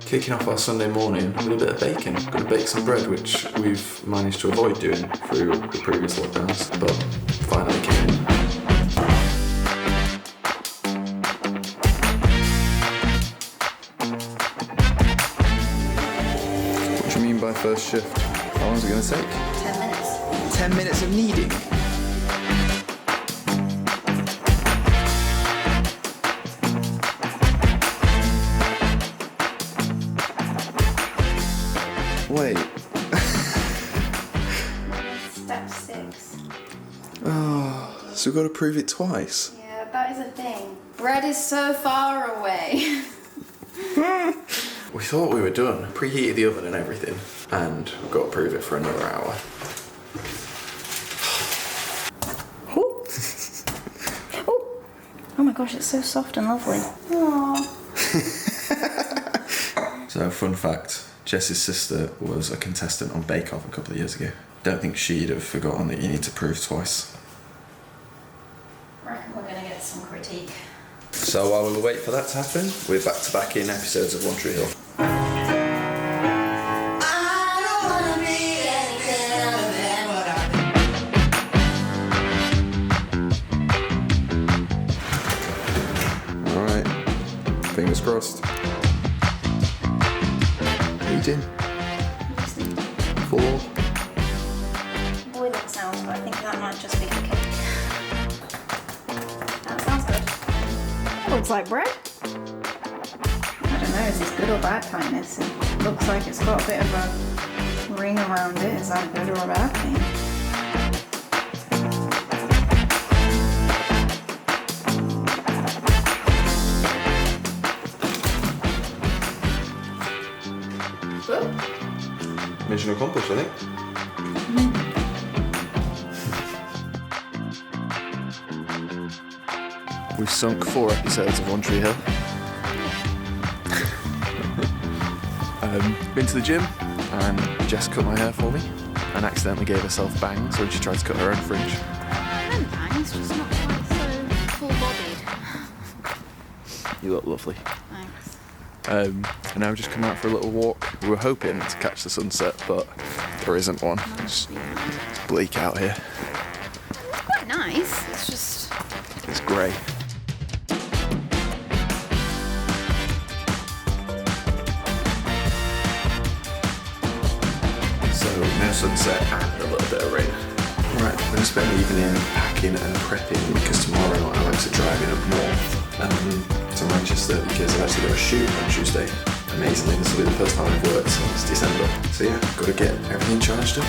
Kicking off our Sunday morning with a bit of bacon. Going to bake some bread, which we've managed to avoid doing through the previous lockdowns, but finally came in. What do you mean by first shift? How long is it going to take? 10 minutes. 10 minutes of kneading? Wait. Step 6. Oh, so we've got to prove it twice? Yeah, that is a thing. Bread is so far away. We thought we were done, preheated the oven and everything, and we've got to prove it for another hour. Oh my gosh, it's so soft and lovely. Aww. So, fun fact, Jess's sister was a contestant on Bake Off a couple of years ago. Don't think she'd have forgotten that you need to prove twice. I reckon we're going to get some critique. So while we wait for that to happen, we're back to back in episodes of One Tree Hill. Alright, fingers crossed. Eating. 4. Boiling sounds, but I think that might just be the cake. That sounds good. Looks like bread. I don't know, is this good or bad kindness? It looks like it's got a bit of a ring around it. Is that good or a bad thing? Mission accomplished, I think. We've sunk 4 episodes of One Tree Hill. Been to the gym, and Jess cut my hair for me, and accidentally gave herself bangs when she tried to cut her own fringe. And bangs, just not quite so full-bodied. You look lovely. Thanks. And now we've just come out for a little walk. We were hoping to catch the sunset, but there isn't one. It's bleak out here. It's quite nice, it's just... It's grey. So, no sunset and a little bit of rain. Right, we're going to spend the evening packing and prepping because tomorrow Alex are driving up north to Manchester because I've actually got a shoot on Tuesday. Amazingly, this will be the first time I've worked since December. So yeah, got to get everything charged up.